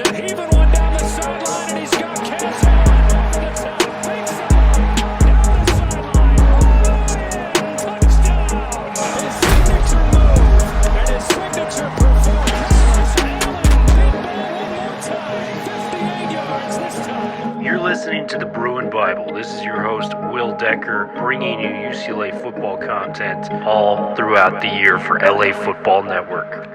Thompson heaving one down the sideline, and he's got Kazmeir over the top. Big side down the sideline. Touchdown! His signature move and his signature performance. Allen, big ball one more time. 58 yards this time. You're listening to the Bruin Bible. This is your host, Will Decker, bringing you UCLA football content all throughout the year for LA Football Network.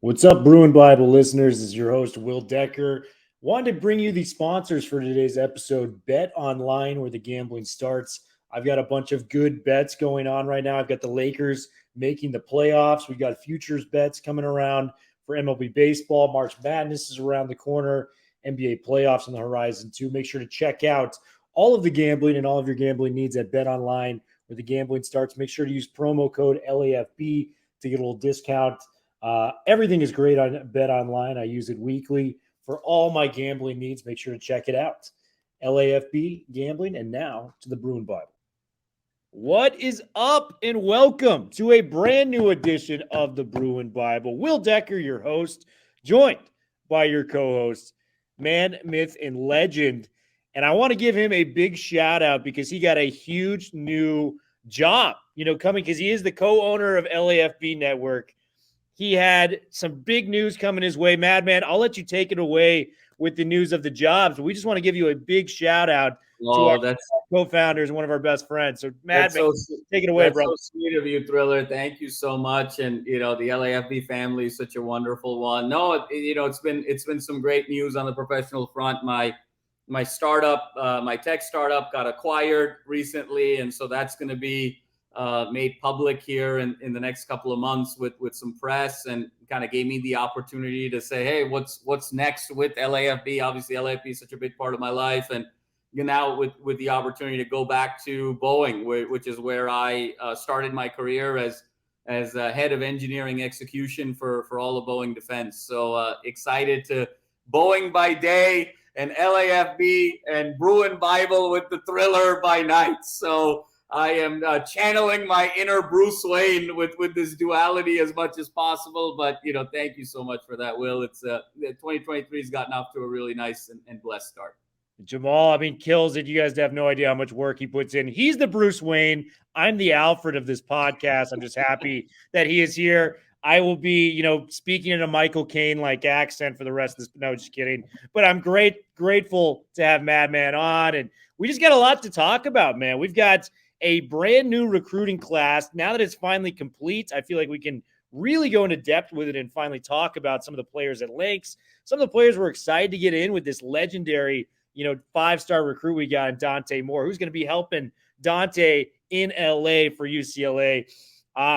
What's up, Bruin Bible listeners? This is your host, Will Decker. Wanted to bring you the sponsors for today's episode, Bet Online, where the gambling starts. I've got a bunch of good bets going on right now. I've got the Lakers making the playoffs. We've got futures bets coming around for MLB baseball. March Madness is around the corner. NBA playoffs on the horizon too. Make sure to check out all of the gambling and all of your gambling needs at Bet Online, where the gambling starts. Make sure to use promo code LAFB to get a little discount. Everything is great on Bet Online. I use it weekly for all my gambling needs. Make sure to check it out. LAFB Gambling. And now to the Bruin Bible. What is up, and welcome to a brand new edition of the Bruin Bible. Will Decker, your host, joined by your co-host, man, myth, and legend. And I want to give him a big shout out because he got a huge new job, coming, because he is the co-owner of LAFB Network. He had some big news coming his way. Madman, I'll let you take it away with the news of the jobs. We just want to give you a big shout out to our co-founders and one of our best friends. So, Madman, take it away, bro. That's so sweet of you, Thriller. Thank you so much. And, the LAFB family is such a wonderful one. No, it's been some great news on the professional front. My startup, my tech startup got acquired recently. And so that's going to be made public here in the next couple of months with some press, and kind of gave me the opportunity to say, hey, what's next with LAFB? Obviously, LAFB is such a big part of my life. And now with the opportunity to go back to Boeing, which is where I started my career as head of engineering execution for all of Boeing Defense. So excited to Boeing by day and LAFB and Bruin Bible with the Thriller by night. So I am channeling my inner Bruce Wayne with this duality as much as possible. But, thank you so much for that, Will. It's 2023 has gotten off to a really nice and blessed start. Jamal, kills it. You guys have no idea how much work he puts in. He's the Bruce Wayne. I'm the Alfred of this podcast. I'm just happy that he is here. I will be, speaking in a Michael Caine-like accent for the rest of this. No, just kidding. But I'm grateful to have Madman on. And we just got a lot to talk about, man. We've got a brand new recruiting class. Now that it's finally complete, I feel like we can really go into depth with it and finally talk about some of the players at lengths. Some of the players we're excited to get in with this legendary, 5-star recruit we got in Dante Moore, who's going to be helping Dante in LA for UCLA.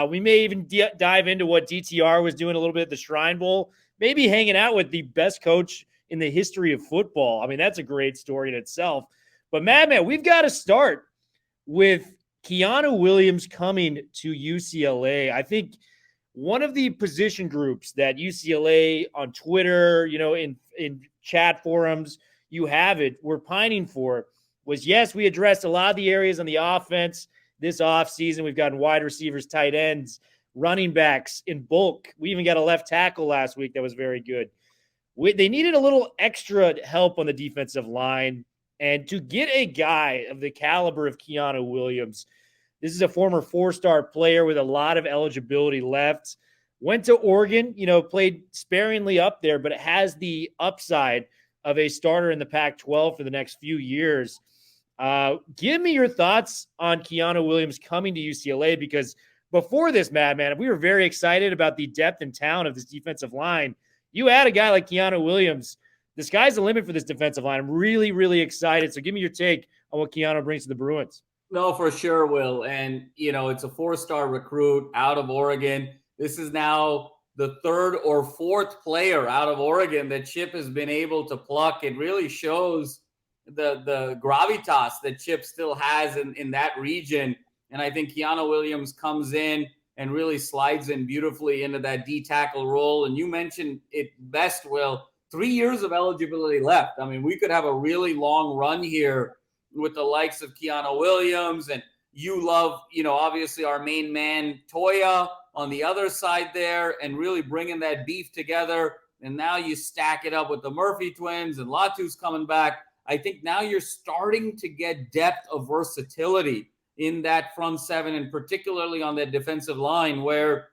We may even dive into what DTR was doing a little bit at the Shrine Bowl, maybe hanging out with the best coach in the history of football. That's a great story in itself. But Madman, we've got to start with Keanu Williams coming to UCLA. I think one of the position groups that UCLA on Twitter, in chat forums, we're pining for was, yes, we addressed a lot of the areas on the offense this offseason. We've gotten wide receivers, tight ends, running backs in bulk. We even got a left tackle last week that was very good. They needed a little extra help on the defensive line. And to get a guy of the caliber of Keanu Williams, this is a former 4-star player with a lot of eligibility left. Went to Oregon, played sparingly up there, but it has the upside of a starter in the Pac-12 for the next few years. Give me your thoughts on Keanu Williams coming to UCLA, because before this, Madman, we were very excited about the depth and talent of this defensive line. You add a guy like Keanu Williams, the sky's the limit for this defensive line. I'm really, really excited. So give me your take on what Keanu brings to the Bruins. No, for sure, Will. And, it's a 4-star recruit out of Oregon. This is now the 3rd or 4th player out of Oregon that Chip has been able to pluck. It really shows the gravitas that Chip still has in that region. And I think Keanu Williams comes in and really slides in beautifully into that D-tackle role. And you mentioned it best, Will. 3 years of eligibility left. We could have a really long run here with the likes of Keanu Williams, and you love, obviously our main man, Toya, on the other side there and really bringing that beef together. And now you stack it up with the Murphy twins and Latu's coming back. I think now you're starting to get depth of versatility in that front seven, and particularly on that defensive line, where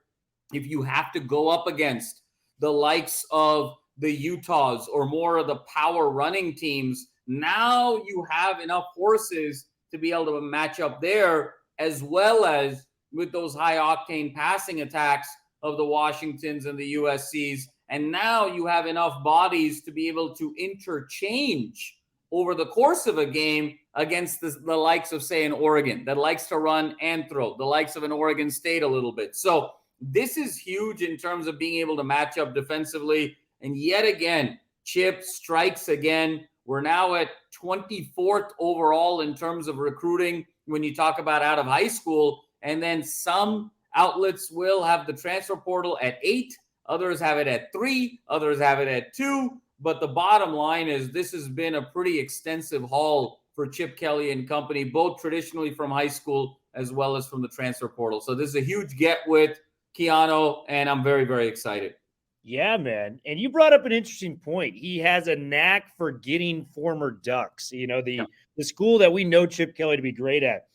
if you have to go up against the likes of the Utahs or more of the power running teams, now you have enough horses to be able to match up there, as well as with those high-octane passing attacks of the Washingtons and the USCs. And now you have enough bodies to be able to interchange over the course of a game against the likes of, say, an Oregon that likes to run and throw, the likes of an Oregon State a little bit. So this is huge in terms of being able to match up defensively. And yet again, Chip strikes again. We're now at 24th overall in terms of recruiting when you talk about out of high school. And then some outlets will have the transfer portal at 8. Others have it at 3. Others have it at 2. But the bottom line is this has been a pretty extensive haul for Chip Kelly and company, both traditionally from high school as well as from the transfer portal. So this is a huge get with Keanu, and I'm very, very excited. Yeah, man. And you brought up an interesting point. He has a knack for getting former Ducks, the school that we know Chip Kelly to be great at.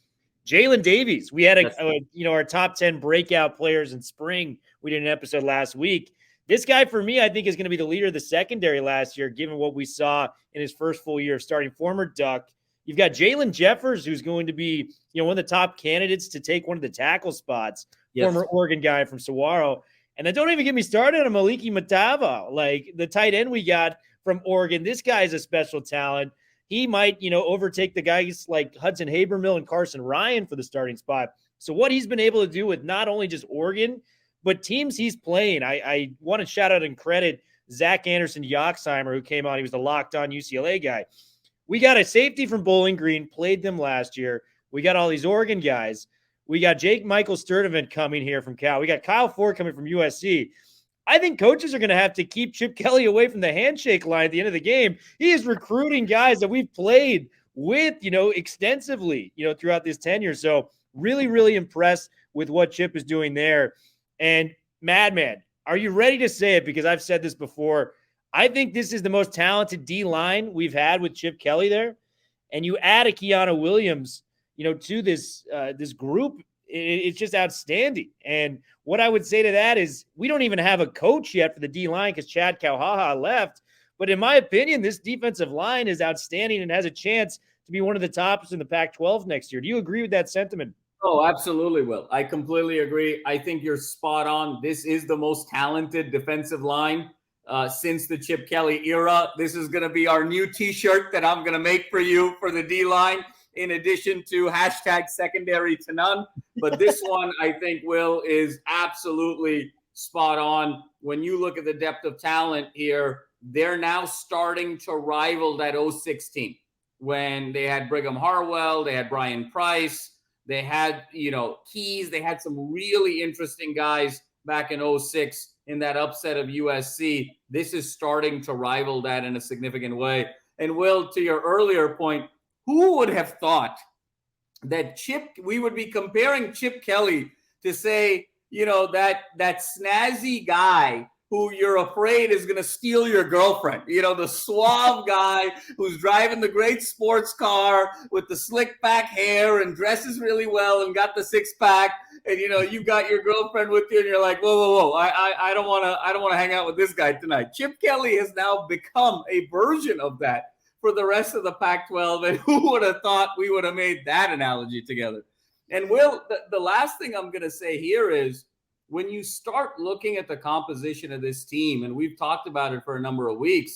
Jalen Davies, we had our top 10 breakout players in spring. We did an episode last week. This guy, for me, I think is going to be the leader of the secondary last year, given what we saw in his first full year of starting. Former Duck. You've got Jalen Jeffers, who's going to be, one of the top candidates to take one of the tackle spots. Yes. Former Oregon guy from Saguaro. And then don't even get me started on Moliki Matavao, like the tight end we got from Oregon. This guy is a special talent. He might, overtake the guys like Hudson Habermill and Carson Ryan for the starting spot. So what he's been able to do with not only just Oregon, but teams he's playing, I want to shout out and credit Zach Anderson-Yoxheimer, who came on. He was the locked-on UCLA guy. We got a safety from Bowling Green, played them last year. We got all these Oregon guys. We got Jake Michael Sturdivant coming here from Cal. We got Kyle Ford coming from USC. I think coaches are going to have to keep Chip Kelly away from the handshake line at the end of the game. He is recruiting guys that we've played with, extensively, throughout this tenure. So really, really impressed with what Chip is doing there. And Madman, are you ready to say it? Because I've said this before. I think this is the most talented D-line we've had with Chip Kelly there. And you add a Keanu Williams, to this group, it's just outstanding. And what I would say to that is we don't even have a coach yet for the D-line because Chad Kauhaha left. But in my opinion, this defensive line is outstanding and has a chance to be one of the tops in the Pac-12 next year. Do you agree with that sentiment? Oh, absolutely, Will. I completely agree. I think you're spot on. This is the most talented defensive line since the Chip Kelly era. This is going to be our new T-shirt that I'm going to make for you for the D-line, in addition to #secondary to none. But this one, I think, Will, is absolutely spot on. When you look at the depth of talent here, they're now starting to rival that 06 team when they had Brigham Harwell, they had Brian Price, they had, Keys. They had some really interesting guys back in 06 in that upset of USC. This is starting to rival that in a significant way. And Will, to your earlier point, who would have thought that we would be comparing Chip Kelly to, say, that snazzy guy who you're afraid is going to steal your girlfriend, the suave guy who's driving the great sports car with the slick back hair and dresses really well and got the six-pack, and you got your girlfriend with you and you're like, whoa, I don't want to hang out with this guy tonight. Chip Kelly has now become a version of that for the rest of the Pac-12, and who would have thought we would have made that analogy together? And Will, the last thing I'm going to say here is, when you start looking at the composition of this team, and we've talked about it for a number of weeks,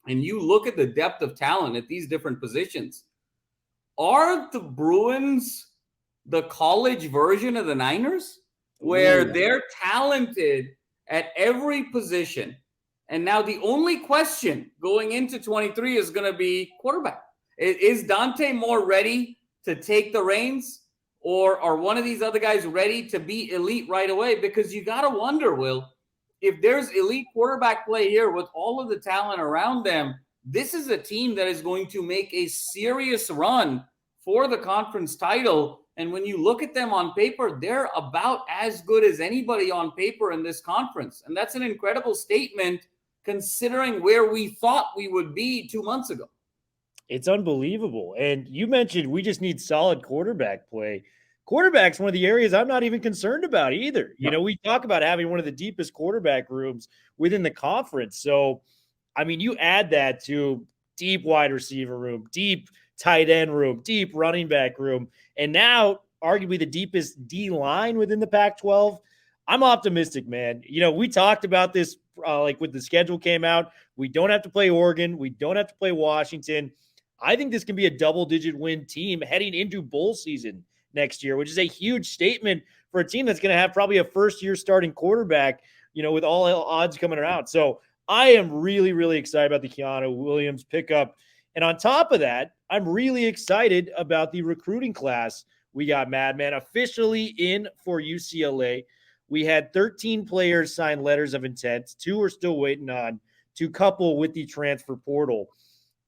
and you look at the depth of talent at these different positions, are the Bruins the college version of the Niners, where they're talented at every position? And now the only question going into 23 is going to be quarterback. Is Dante more ready to take the reins? Or are one of these other guys ready to be elite right away? Because you got to wonder, Will, if there's elite quarterback play here with all of the talent around them, this is a team that is going to make a serious run for the conference title. And when you look at them on paper, they're about as good as anybody on paper in this conference. And that's an incredible statement considering where we thought we would be 2 months ago. It's unbelievable. And you mentioned we just need solid quarterback play. Quarterback's one of the areas I'm not even concerned about either. You know, we talk about having one of the deepest quarterback rooms within the conference. So, I mean, you add that to deep wide receiver room, deep tight end room, deep running back room, and now arguably the deepest D line within the Pac-12. I'm optimistic, man. You know, we talked about this like when the schedule came out. We don't have to play Oregon. We don't have to play Washington. I think this can be a double-digit win team heading into bowl season next year, which is a huge statement for a team that's going to have probably a first-year starting quarterback, you know, with all odds coming around. So I am really, really excited about the Keanu Williams pickup. And on top of that, I'm really excited about the recruiting class we got, Madman, officially in for UCLA. We had 13 players sign letters of intent. 2 are still waiting on to couple with the transfer portal.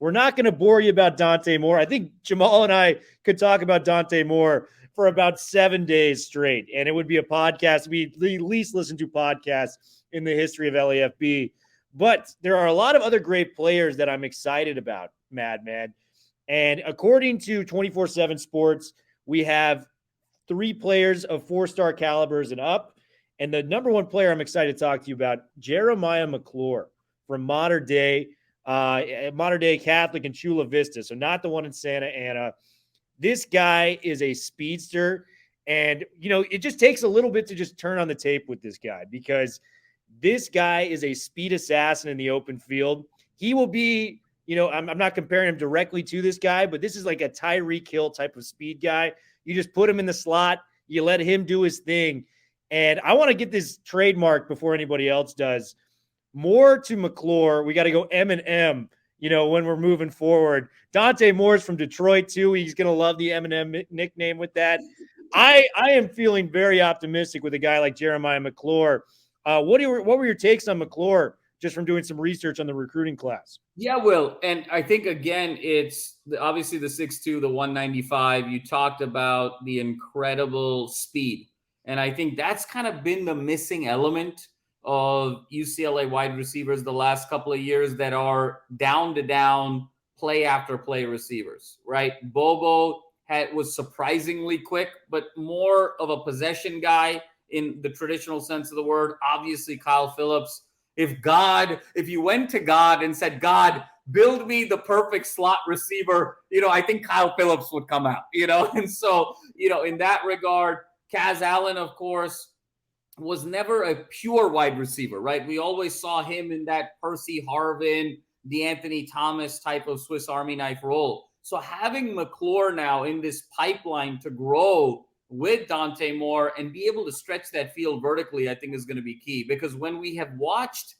We're not going to bore you about Dante Moore. I think Jamal and I could talk about Dante Moore for about 7 days straight, and it would be a podcast. We at least listen to podcasts in the history of LAFB. But there are a lot of other great players that I'm excited about, Madman. And according to 24/7 Sports, we have 3 players of 4-star calibers and up. And the number 1 player I'm excited to talk to you about, Jeremiah McClure from Modern Day Catholic in Chula Vista. So not the one in Santa Ana. This guy is a speedster. And, you know, it just takes a little bit to just turn on the tape with this guy because this guy is a speed assassin in the open field. He will be, you know, I'm not comparing him directly to this guy, but this is like a Tyreek Hill type of speed guy. You just put him in the slot. You let him do his thing. And I want to get this trademark before anybody else does. More to McClure. We got to go M&M, you know, when we're moving forward. Dante Moore's from Detroit, too. He's going to love the M&M nickname with that. I am feeling very optimistic with a guy like Jeremiah McClure. What were your takes on McClure just from doing some research on the recruiting class? Yeah, Will. And I think, again, it's obviously the 6'2", the 195. You talked about the incredible speed. And I think that's kind of been the missing element of UCLA wide receivers the last couple of years that are down-to-down, play-after-play receivers, right? Bobo was surprisingly quick, but more of a possession guy in the traditional sense of the word. Obviously, Kyle Phillips. If you went to God and said, God, build me the perfect slot receiver, you know, I think Kyle Phillips would come out, you know? And so, you know, in that regard, Kaz Allen, of course, was never a pure wide receiver, right? We always saw him in that Percy Harvin, DeAnthony Thomas type of Swiss Army knife role. So having McClure now in this pipeline to grow with Dante Moore and be able to stretch that field vertically, I think is going to be key. Because when we have watched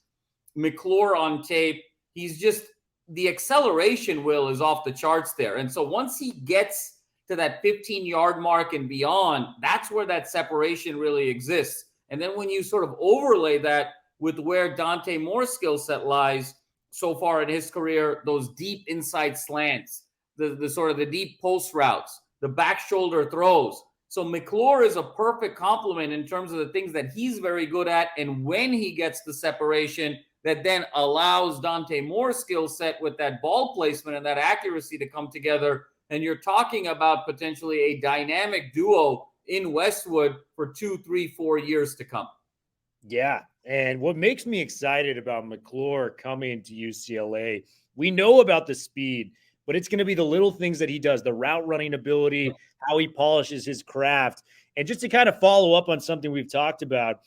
McClure on tape, he's just, the acceleration, Will, is off the charts there. And so once he gets to that 15-yard mark and beyond, that's where that separation really exists. And then when you sort of overlay that with where Dante Moore's skill set lies so far in his career, those deep inside slants, the sort of the deep post routes, the back shoulder throws. So McClure is a perfect complement in terms of the things that he's very good at. And when he gets the separation, that then allows Dante Moore's skill set with that ball placement and that accuracy to come together. And you're talking about potentially a dynamic duo in Westwood for 2, 3, 4 years to come. Yeah. And what makes me excited about McClure coming to UCLA, we know about the speed, but it's going to be the little things that he does, the route running ability, how he polishes his craft. And just to kind of follow up on something we've talked about,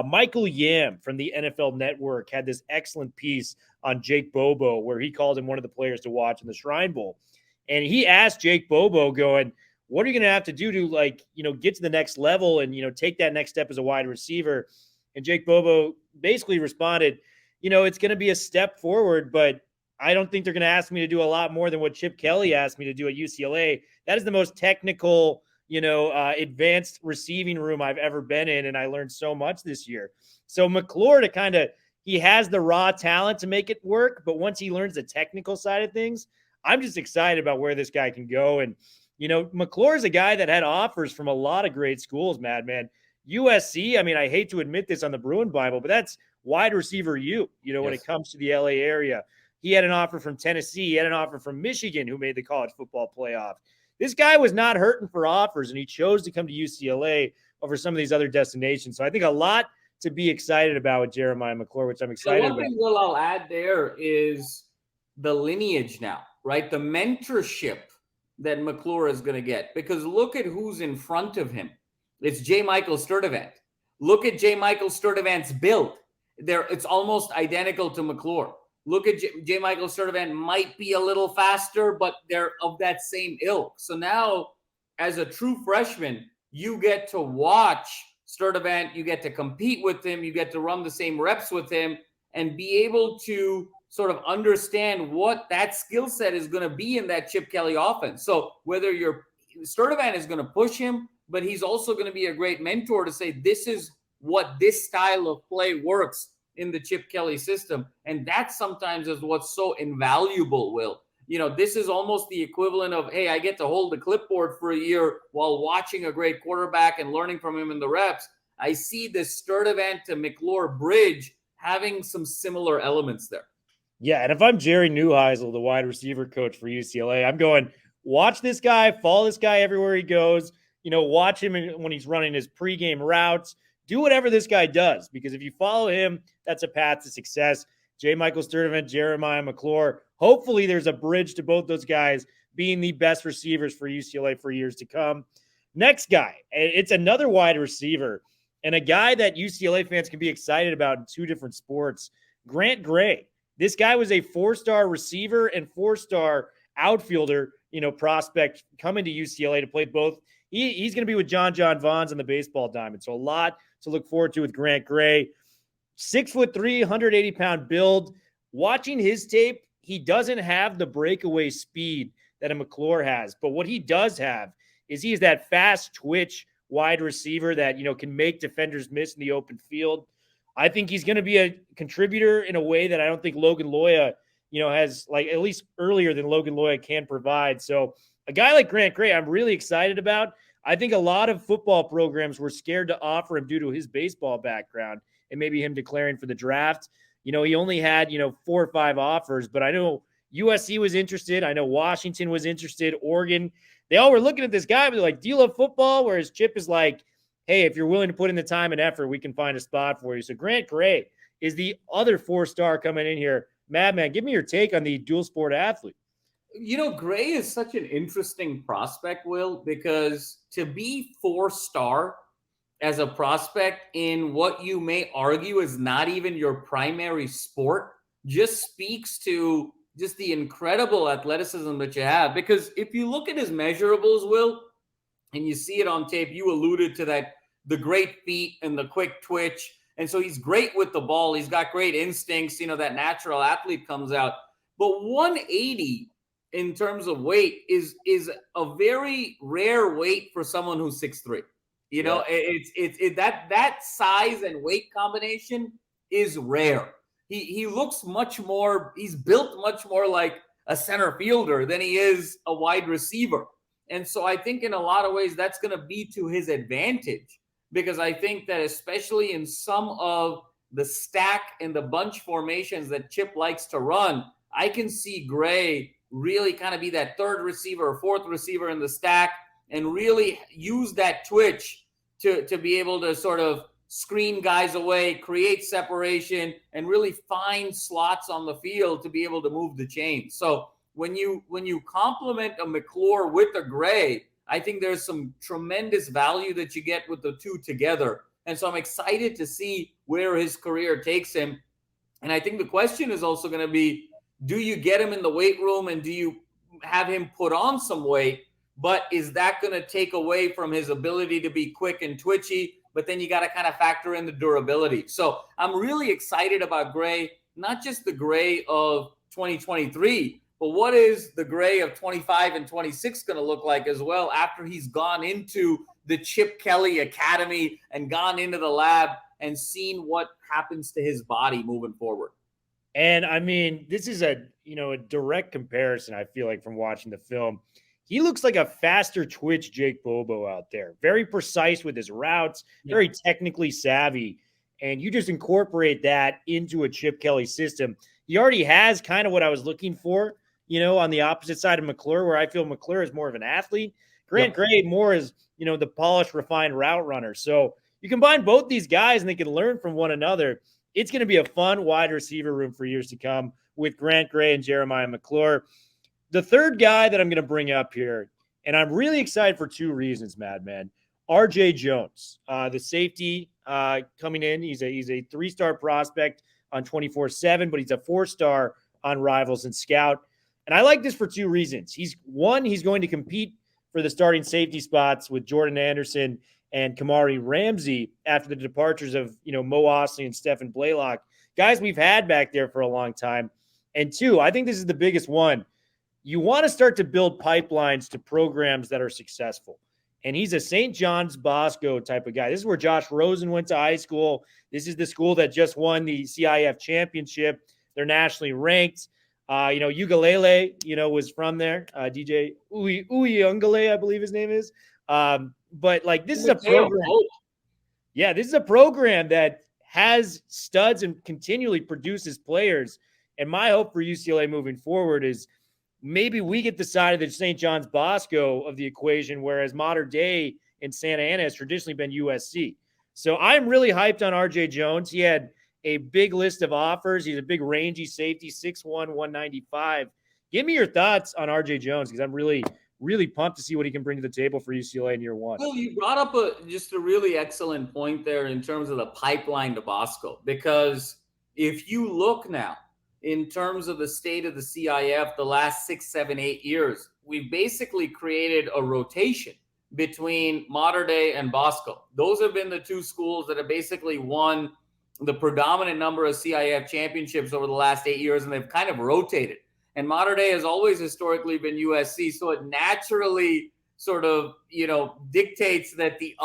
Michael Yam from the NFL Network had this excellent piece on Jake Bobo where he called him one of the players to watch in the Shrine Bowl. And he asked Jake Bobo going, what are you going to have to do to, like, you know, get to the next level and, you know, take that next step as a wide receiver? And Jake Bobo basically responded, you know, it's going to be a step forward, but I don't think they're going to ask me to do a lot more than what Chip Kelly asked me to do at UCLA. That is the most technical, you know, advanced receiving room I've ever been in. And I learned so much this year. So McClure he has the raw talent to make it work. But once he learns the technical side of things, I'm just excited about where this guy can go. And McClure is a guy that had offers from a lot of great schools, Madman. USC, I mean, I hate to admit this on the Bruin Bible, but that's wide receiver when it comes to the LA area. He had an offer from Tennessee. He had an offer from Michigan, who made the college football playoff. This guy was not hurting for offers, and he chose to come to UCLA over some of these other destinations. So I think a lot to be excited about with Jeremiah McClure, which I'm excited about. One thing, Will, I'll add there is the lineage now, right? The mentorship that McClure is going to get. Because look at who's in front of him. It's J. Michael Sturdivant. Look at J. Michael Sturdivant's build. It's almost identical to McClure. Look at J. Michael Sturdivant, might be a little faster, but they're of that same ilk. So now, as a true freshman, you get to watch Sturdivant, you get to compete with him, you get to run the same reps with him, and be able to sort of understand what that skill set is going to be in that Chip Kelly offense. So whether Sturdivant is going to push him, but he's also going to be a great mentor to say, this is what this style of play works in the Chip Kelly system. And that sometimes is what's so invaluable, Will. This is almost the equivalent of, hey, I get to hold the clipboard for a year while watching a great quarterback and learning from him in the reps. I see this Sturdivant to McClure bridge having some similar elements there. Yeah, and if I'm Jerry Neuheisel, the wide receiver coach for UCLA, I'm going, watch this guy, follow this guy everywhere he goes. Watch him when he's running his pregame routes. Do whatever this guy does, because if you follow him, that's a path to success. J. Michael Sturdivant, Jeremiah McClure. Hopefully there's a bridge to both those guys being the best receivers for UCLA for years to come. Next guy, it's another wide receiver and a guy that UCLA fans can be excited about in two different sports. Grant Gray. This guy was a 4-star receiver and 4-star outfielder, prospect coming to UCLA to play both. He's going to be with John Vaughns on the baseball diamond. So a lot to look forward to with Grant Gray. 6'3", 180-pound build. Watching his tape, he doesn't have the breakaway speed that a McClure has. But what he does have is he is that fast twitch wide receiver that, can make defenders miss in the open field. I think he's going to be a contributor in a way that I don't think Logan Loya, has, like, at least earlier than Logan Loya can provide. So a guy like Grant Gray, I'm really excited about. I think a lot of football programs were scared to offer him due to his baseball background and maybe him declaring for the draft. He only had, 4 or 5 offers, but I know USC was interested. I know Washington was interested. Oregon, they all were looking at this guy, but they're like, do you love football? Whereas Chip is like, hey, if you're willing to put in the time and effort, we can find a spot for you. So Grant Gray is the other 4-star coming in here. Madman, give me your take on the dual sport athlete. Gray is such an interesting prospect, Will, because to be 4-star as a prospect in what you may argue is not even your primary sport just speaks to just the incredible athleticism that you have. Because if you look at his measurables, Will, and you see it on tape, you alluded to that, the great feet and the quick twitch. And so he's great with the ball. He's got great instincts. That natural athlete comes out. But 180 in terms of weight is a very rare weight for someone who's 6'3". That size and weight combination is rare. He looks much more, he's built much more like a center fielder than he is a wide receiver. And so I think in a lot of ways that's going to be to his advantage, because I think that especially in some of the stack and the bunch formations that Chip likes to run, I can see Gray really kind of be that third receiver or fourth receiver in the stack and really use that twitch to be able to sort of screen guys away, create separation, and really find slots on the field to be able to move the chain. So when you complement a McClure with a Gray, I think there's some tremendous value that you get with the two together. And so I'm excited to see where his career takes him. And I think the question is also going to be, do you get him in the weight room and do you have him put on some weight? But is that going to take away from his ability to be quick and twitchy? But then you got to kind of factor in the durability. So I'm really excited about Gray, not just the Gray of 2023, but what is the Gray of 25 and 26 going to look like as well after he's gone into the Chip Kelly Academy and gone into the lab and seen what happens to his body moving forward. And I mean, this is a direct comparison, I feel like, from watching the film. he looks like a faster twitch Jake Bobo out there. Very precise with his routes, very technically savvy. And you just incorporate that into a Chip Kelly system. He already has kind of what I was looking for, on the opposite side of McClure, where I feel McClure is more of an athlete. Grant Gray more is, the polished, refined route runner. So you combine both these guys and they can learn from one another. It's going to be a fun wide receiver room for years to come with Grant Gray and Jeremiah McClure. The third guy that I'm going to bring up here, and I'm really excited for two reasons, Madman. RJ Jones, the safety coming in. He's a 3-star prospect on 24/7, but he's a 4-star on Rivals and Scout. And I like this for two reasons. He's going to compete for the starting safety spots with Jordan Anderson and Kamari Ramsey after the departures of, Mo Ostley and Stephen Blaylock, guys we've had back there for a long time. And two, I think this is the biggest one. You want to start to build pipelines to programs that are successful. And he's a St. John's Bosco type of guy. This is where Josh Rosen went to high school. This is the school that just won the CIF championship. They're nationally ranked. Ugalele, was from there. DJ Uyungale, I believe his name is. But this is a program. Yeah, this is a program that has studs and continually produces players. And my hope for UCLA moving forward is maybe we get the side of the St. John's Bosco of the equation, whereas Modern Day in Santa Ana has traditionally been USC. So I'm really hyped on RJ Jones. He had a big list of offers. He's a big rangy safety, 6'1", 195. Give me your thoughts on RJ Jones, because I'm really, really pumped to see what he can bring to the table for UCLA in year one. Well, you brought up just a really excellent point there in terms of the pipeline to Bosco, because if you look now in terms of the state of the CIF the last 6, 7, 8 years, we've basically created a rotation between Modern Day and Bosco. Those have been the two schools that have basically won the predominant number of CIF championships over the last 8 years, and they've kind of rotated. And Modern Day has always historically been USC, so it naturally sort of, dictates that the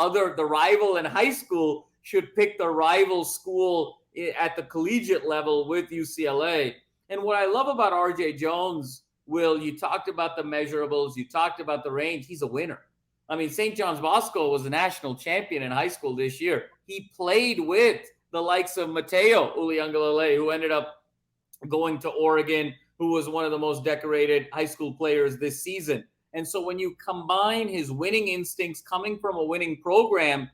rival in high school should pick the rival school at the collegiate level with UCLA. And what I love about RJ Jones, Will, you talked about the measurables, you talked about the range. He's a winner. I mean, St. John's Bosco was a national champion in high school this year. He played with the likes of Mateo Uliungalele, who ended up going to Oregon, who was one of the most decorated high school players this season. And so when you combine his winning instincts coming from a winning program,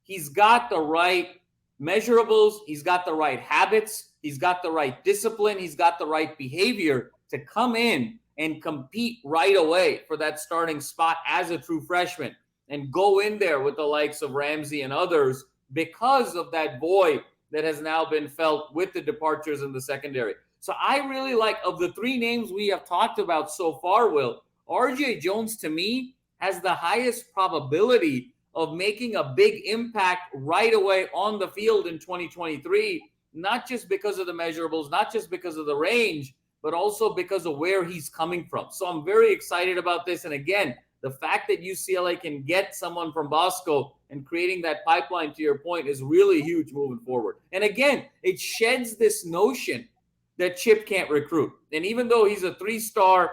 he's got the right measurables, he's got the right habits, he's got the right discipline, he's got the right behavior to come in and compete right away for that starting spot as a true freshman and go in there with the likes of Ramsey and others because of that void that has now been felt with the departures in the secondary. So I really like, of the three names we have talked about so far, Will, RJ Jones to me has the highest probability of making a big impact right away on the field in 2023, not just because of the measurables, not just because of the range, but also because of where he's coming from. So I'm very excited about this. And again, the fact that UCLA can get someone from Bosco and creating that pipeline, to your point, is really huge moving forward. And again, it sheds this notion that Chip can't recruit. And even though he's a 3-star,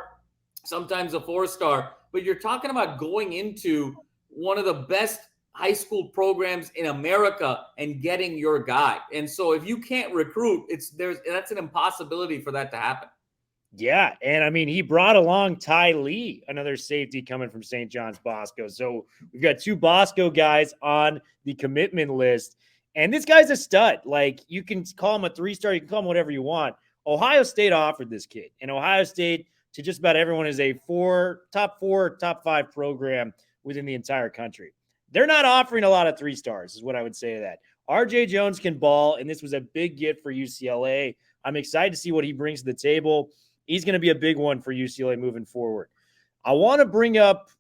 sometimes a 4-star, but you're talking about going into one of the best high school programs in America and getting your guy. And so if you can't recruit, that's an impossibility for that to happen. Yeah, and I mean, he brought along Ty Lee, another safety coming from St. John's Bosco. So we've got two Bosco guys on the commitment list. And this guy's a stud. Like, you can call him a 3-star, you can call him whatever you want. Ohio State offered this kid. And Ohio State, to just about everyone, is a top 5 program within the entire country. They're not offering a lot of 3-stars, is what I would say to that. RJ Jones can ball, and this was a big get for UCLA. I'm excited to see what he brings to the table. He's going to be a big one for UCLA moving forward. I want to bring up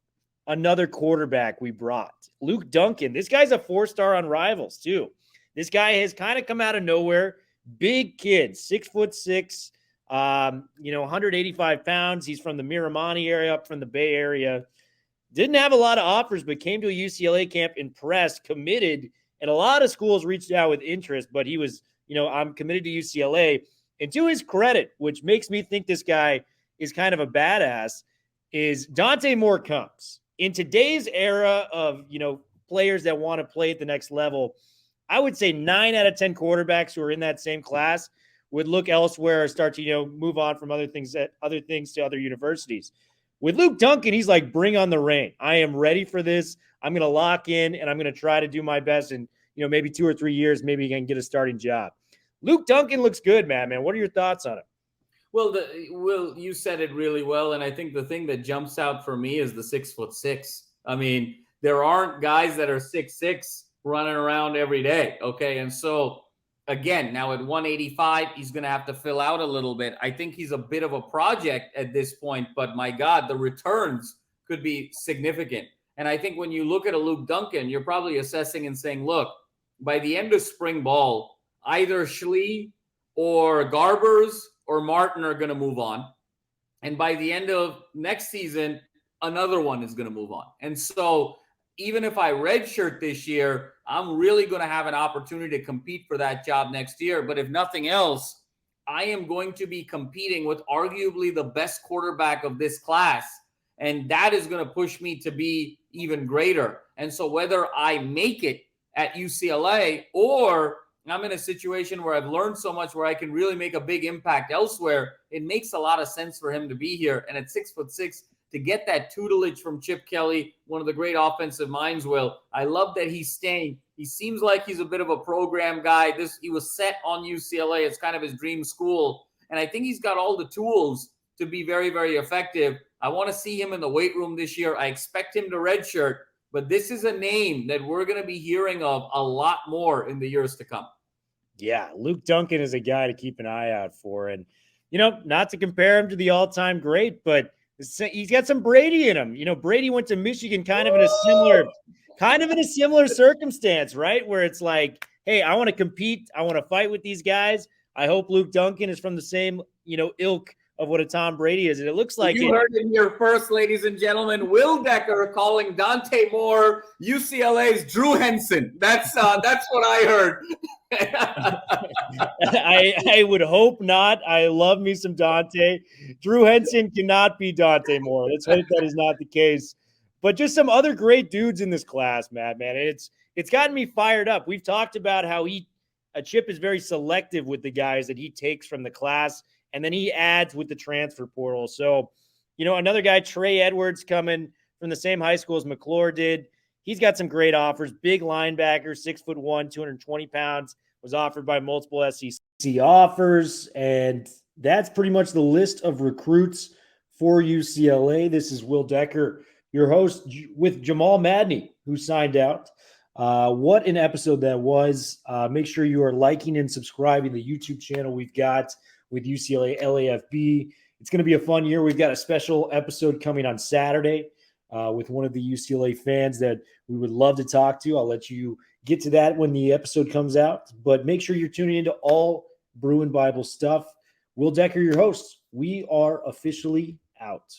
another quarterback we brought, Luke Duncan. This guy's a 4-star on Rivals, too. This guy has kind of come out of nowhere. Big kid, 6'6", 185 pounds. He's from the Miramani area, up from the Bay Area. Didn't have a lot of offers, but came to a UCLA camp, impressed, committed, and a lot of schools reached out with interest, but he was, I'm committed to UCLA. And to his credit, which makes me think this guy is kind of a badass, is Dante Moore comes. In today's era of, players that want to play at the next level, I would say 9 out of 10 quarterbacks who are in that same class would look elsewhere or start to, move on from other things to other universities. With Luke Duncan, he's like, bring on the rain. I am ready for this. I'm going to lock in, and I'm going to try to do my best. And, maybe 2 or 3 years, maybe he can get a starting job. Luke Duncan looks good, man. What are your thoughts on it? Well, you said it really well. And I think the thing that jumps out for me is the 6'6". I mean, there aren't guys that are 6'6" running around every day. Okay. And so again, now at 185, he's going to have to fill out a little bit. I think he's a bit of a project at this point, but my God, the returns could be significant. And I think when you look at a Luke Duncan, you're probably assessing and saying, look, by the end of spring ball, either Schlee or Garbers or Martin are going to move on. And by the end of next season, another one is going to move on. And so even if I redshirt this year, I'm really going to have an opportunity to compete for that job next year. But if nothing else, I am going to be competing with arguably the best quarterback of this class. And that is going to push me to be even greater. And so whether I make it at UCLA or I'm in a situation where I've learned so much where I can really make a big impact elsewhere, it makes a lot of sense for him to be here. And at 6'6", to get that tutelage from Chip Kelly, one of the great offensive minds, I love that he's staying. He seems like he's a bit of a program guy. He was set on UCLA. It's kind of his dream school. And I think he's got all the tools to be very, very effective. I want to see him in the weight room this year. I expect him to redshirt. But this is a name that we're going to be hearing of a lot more in the years to come. Yeah, Luke Duncan is a guy to keep an eye out for. And, not to compare him to the all-time great, but he's got some Brady in him. Brady went to Michigan kind of in a similar circumstance, right? Where it's like, hey, I want to compete. I want to fight with these guys. I hope Luke Duncan is from the same, ilk of what a Tom Brady is. And it looks like you heard it here first, ladies and gentlemen. Will Decker calling Dante Moore UCLA's Drew Henson. That's what I heard. I would hope not. I love me some Dante. Drew Henson cannot be Dante Moore. Let's hope that is not the case. But just some other great dudes in this class, man. And it's gotten me fired up. We've talked about how Chip is very selective with the guys that he takes from the class, and then he adds with the transfer portal. So, another guy, Trey Edwards, coming from the same high school as McClure did. He's got some great offers. Big linebacker, 6'1", 220 pounds, was offered by multiple SEC offers. And that's pretty much the list of recruits for UCLA. This is Will Decker, your host, with Jamal Madney, who signed out. What an episode that was. Make sure you are liking and subscribing the YouTube channel we've got with UCLA LAFB. It's going to be a fun year. We've got a special episode coming on Saturday with one of the UCLA fans that we would love to talk to. I'll let you get to that when the episode comes out, but make sure you're tuning into all Bruin Bible stuff. Will Decker, your host. We are officially out.